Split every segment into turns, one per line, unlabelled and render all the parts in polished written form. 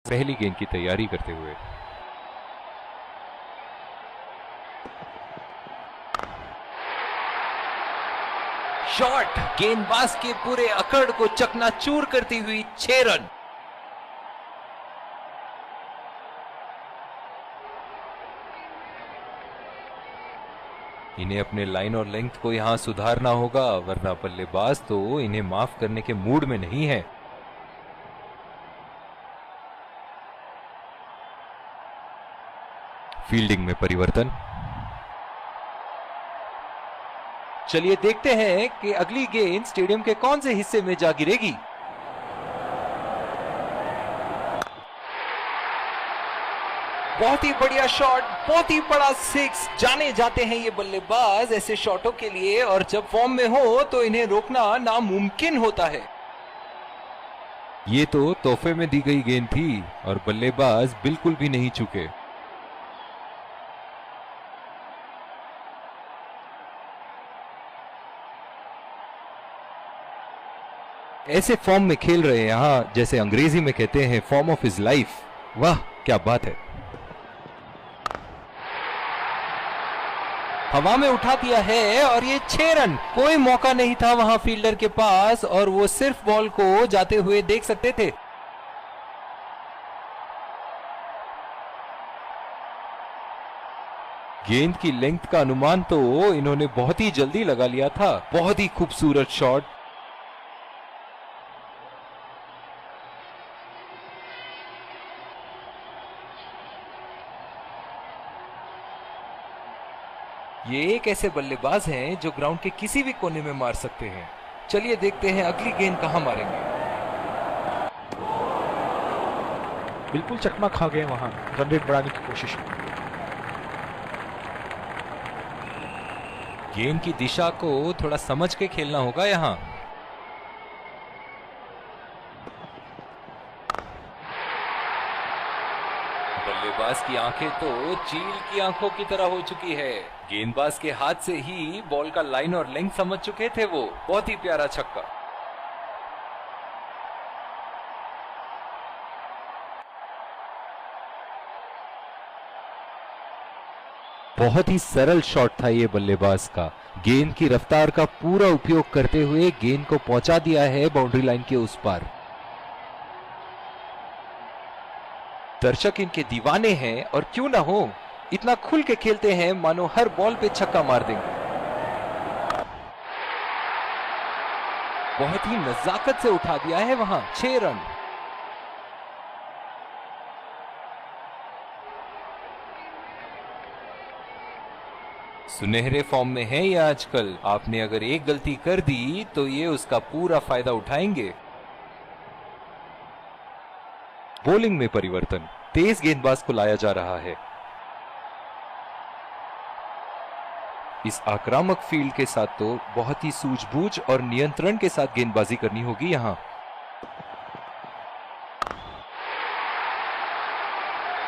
पहली गेंद की तैयारी करते हुए। शॉट, गेंदबाज के पूरे अकड़ को चकनाचूर करती हुई 6 रन। इन्हें अपने लाइन और लेंथ को यहां सुधारना होगा, वरना बल्लेबाज तो इन्हें माफ करने के मूड में नहीं है। फील्डिंग में परिवर्तन। चलिए देखते हैं कि अगली गेंद स्टेडियम के कौन से हिस्से में जा गिरेगी। बहुत ही बढ़िया शॉट, बहुत ही बड़ा सिक्स। जाने जाते हैं ये बल्लेबाज ऐसे शॉटों के लिए, और जब फॉर्म में हो तो इन्हें रोकना नामुमकिन होता है। ये तो तोहफे में दी गई गेंद थी और बल्लेबाज बिल्कुल भी नहीं चूके। ऐसे फॉर्म में खेल रहे हैं यहां, जैसे अंग्रेजी में कहते हैं फॉर्म ऑफ हिज लाइफ। वाह क्या बात है। हवा में उठा दिया है और ये 6 रन। कोई मौका नहीं था वहां फील्डर के पास और वो सिर्फ बॉल को जाते हुए देख सकते थे। गेंद की लेंथ का अनुमान तो इन्होंने बहुत ही जल्दी लगा लिया था। बहुत ही खूबसूरत शॉट। ये एक ऐसे बल्लेबाज हैं जो ग्राउंड के किसी भी कोने में मार सकते हैं। चलिए देखते हैं अगली गेंद कहां मारेंगे।
बिल्कुल चकमा खा गए वहां रन रेट बढ़ाने की कोशिश में।
गेंद की दिशा को थोड़ा समझ के खेलना होगा यहां। बल्लेबाज की आंखें तो चील की आंखों की तरह हो चुकी है। गेंदबाज के हाथ से ही बॉल का लाइन और लेंथ समझ चुके थे वो। बहुत ही प्यारा छक्का। बहुत ही सरल शॉट था ये बल्लेबाज का। गेंद की रफ्तार का पूरा उपयोग करते हुए गेंद को पहुंचा दिया है बाउंड्री लाइन के उस पार। दर्शक इनके दीवाने हैं, और क्यों ना हो, इतना खुल के खेलते हैं मानो हर बॉल पे छक्का मार देंगे। बहुत ही नजाकत से उठा दिया है वहां। 6 रन। सुनहरे फॉर्म में है ये आजकल। आपने अगर एक गलती कर दी तो ये उसका पूरा फायदा उठाएंगे। बॉलिंग में परिवर्तन। तेज गेंदबाज को लाया जा रहा है। इस आक्रामक फील्ड के साथ तो बहुत ही सूझबूझ और नियंत्रण के साथ गेंदबाजी करनी होगी यहां।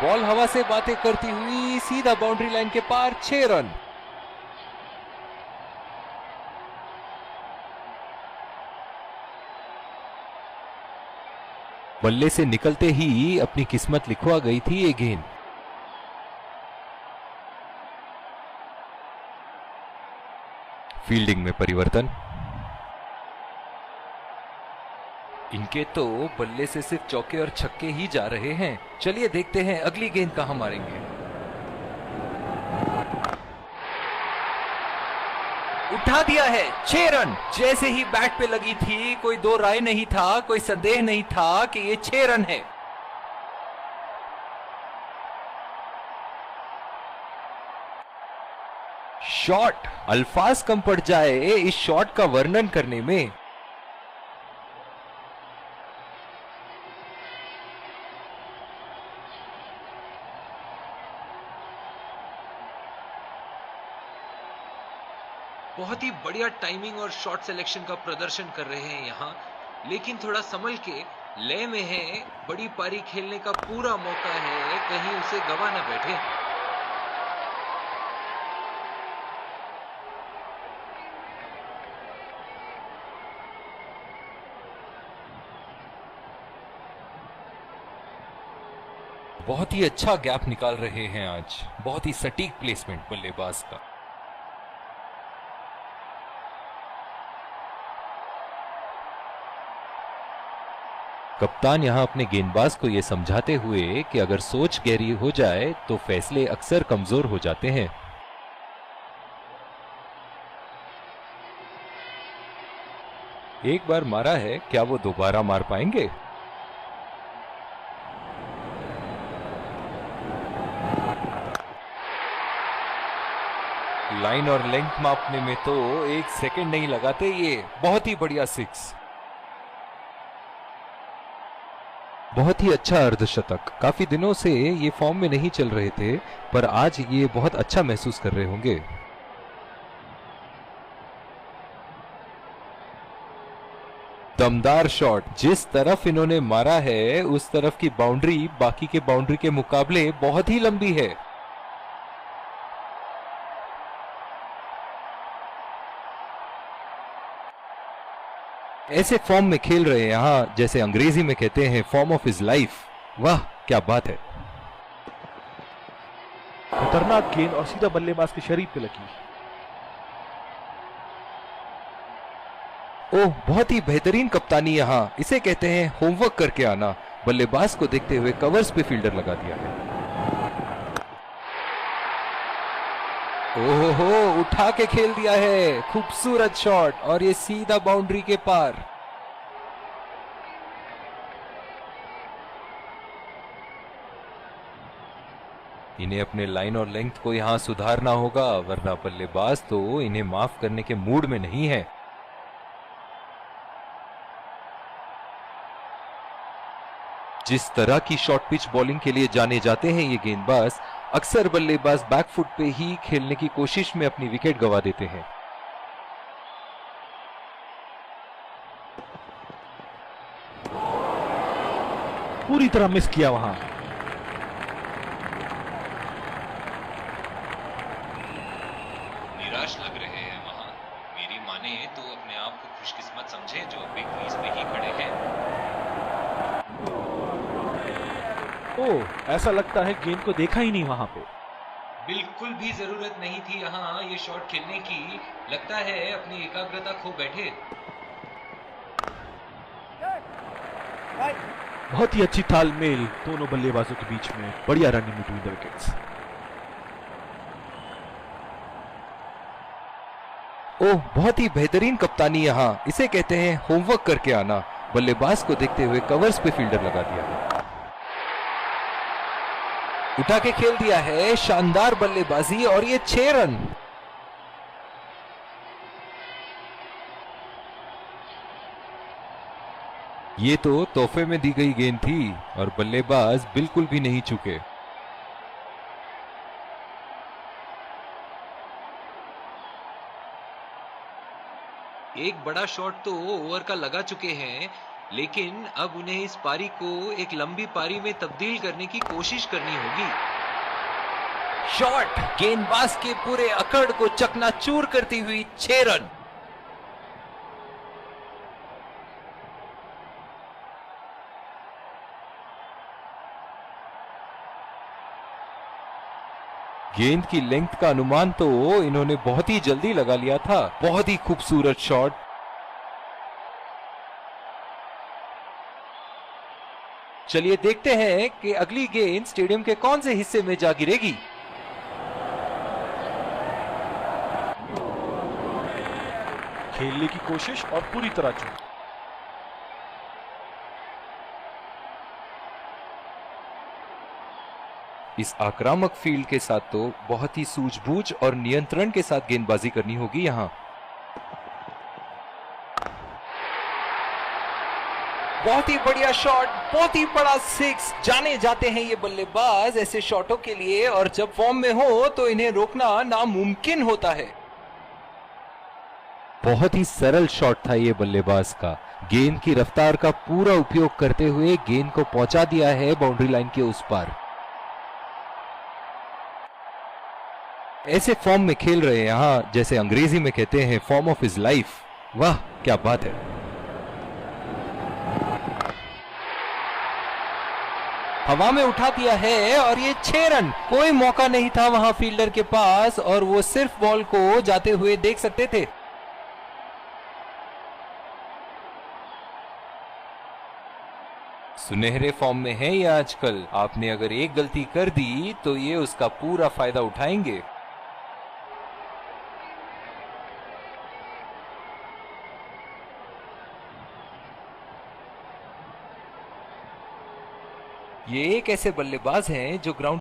बॉल हवा से बातें करती हुई सीधा बाउंड्री लाइन के पार। 6 रन। बल्ले से निकलते ही अपनी किस्मत लिखवा गई थी ये गेंद। फील्डिंग में परिवर्तन। इनके तो बल्ले से सिर्फ चौके और छक्के ही जा रहे हैं। चलिए देखते हैं अगली गेंद कहां मारेंगे। उठा दिया है। 6 रन। जैसे ही बैट पे लगी थी कोई दो राय नहीं था, कोई संदेह नहीं था कि ये 6 रन है। शॉट, अल्फाज कम पड़ जाए इस शॉट का वर्णन करने में। बहुत ही बढ़िया टाइमिंग और शॉट सिलेक्शन का प्रदर्शन कर रहे हैं यहां, लेकिन थोड़ा संभल के। लय में है, बड़ी पारी खेलने का पूरा मौका है, कहीं उसे गवा न बैठे। बहुत ही अच्छा गैप निकाल रहे हैं आज, बहुत ही सटीक प्लेसमेंट बल्लेबाज का। कप्तान यहां अपने गेंदबाज को यह समझाते हुए कि अगर सोच गहरी हो जाए तो फैसले अक्सर कमजोर हो जाते हैं। एक बार मारा है, क्या वो दोबारा मार पाएंगे? लाइन और लेंथ मापने में तो 1 सेकंड नहीं लगाते ये। बहुत ही बढ़िया 6। बहुत ही अच्छा अर्धशतक। काफी दिनों से ये फॉर्म में नहीं चल रहे थे, पर आज ये बहुत अच्छा महसूस कर रहे होंगे। दमदार शॉट। जिस तरफ इन्होंने मारा है उस तरफ की बाउंड्री बाकी के बाउंड्री के मुकाबले बहुत ही लंबी है। ऐसे फॉर्म में खेल रहे हैं यहां, जैसे अंग्रेजी में कहते हैं फॉर्म ऑफ हिज लाइफ। वाह क्या बात है।
खतरनाक गेंद और सीधा बल्लेबाज के शरीर पे लगी।
ओह, बहुत ही बेहतरीन कप्तानी यहां। इसे कहते हैं होमवर्क करके आना। बल्लेबाज को देखते हुए कवर्स पे फील्डर लगा दिया है। ओहो, उठा के खेल दिया है। खूबसूरत शॉट और ये सीधा बाउंड्री के पार। इन्हें अपने लाइन और लेंथ को यहां सुधारना होगा, वरना बल्लेबाज तो इन्हें माफ करने के मूड में नहीं है। जिस तरह की शॉर्ट पिच बॉलिंग के लिए जाने जाते हैं ये गेंदबाज, अक्सर बल्लेबाज बैकफुट पे ही खेलने की कोशिश में अपनी विकेट गंवा देते हैं।
पूरी तरह मिस किया वहां।
निराश लग रहे हैं वहां। मेरी माने तो अपने आप को खुशकिस्मत समझे जो अभी क्रीज पे ही खड़े हैं।
ओह, ऐसा लगता है गेंद को देखा ही नहीं वहां पे।
बिल्कुल भी जरूरत नहीं थी यहाँ ये शॉट खेलने की। लगता है अपनी एकाग्रता खो बैठे।
बहुत ही अच्छी तालमेल दोनों बल्लेबाजों के बीच में। बढ़िया रनिंग बिटवीन द विकेट्स।
ओह, बहुत ही बेहतरीन कप्तानी यहाँ। इसे कहते हैं होमवर्क करके आना। बल्लेबाज को देखते हुए कवर्स पे फील्डर लगा दिया है। उठा के खेल दिया है। शानदार बल्लेबाजी और ये 6 रन। ये तो तोहफे में दी गई गेंद थी और बल्लेबाज बिल्कुल भी नहीं चूके। एक बड़ा शॉट तो ओवर का लगा चुके हैं, लेकिन अब उन्हें इस पारी को एक लंबी पारी में तब्दील करने की कोशिश करनी होगी। शॉट गेंदबाज के पूरे अकड़ को चकनाचूर करती हुई 6 रन। गेंद की लेंथ का अनुमान तो इन्होंने बहुत ही जल्दी लगा लिया था। बहुत ही खूबसूरत शॉट। चलिए देखते हैं कि अगली गेंद स्टेडियम के कौन से हिस्से में जा गिरेगी।
खेलने की कोशिश और पूरी तरह चूक।
इस आक्रामक फील्ड के साथ तो बहुत ही सूझबूझ और नियंत्रण के साथ गेंदबाजी करनी होगी यहां। बहुत ही बढ़िया शॉट, बहुत ही बड़ा 6। जाने जाते हैं ये बल्लेबाज ऐसे शॉटों के लिए, और जब फॉर्म में हो तो इन्हें रोकना नामुमकिन होता है। बहुत ही सरल शॉट था ये बल्लेबाज का। गेंद की रफ्तार का पूरा उपयोग करते हुए गेंद को पहुंचा दिया है बाउंड्री लाइन के उस पार। ऐसे फॉर्म में खेल रहे हैं यहां, जैसे अंग्रेजी में कहते हैं फॉर्म ऑफ हिज लाइफ। वाह क्या बात है। हवा में उठा दिया है और ये 6 रन। कोई मौका नहीं था वहां फील्डर के पास और वो सिर्फ बॉल को जाते हुए देख सकते थे। सुनहरे फॉर्म में है ये आजकल। आपने अगर एक गलती कर दी तो ये उसका पूरा फायदा उठाएंगे। ये एक ऐसे बल्लेबाज हैं जो ग्राउंड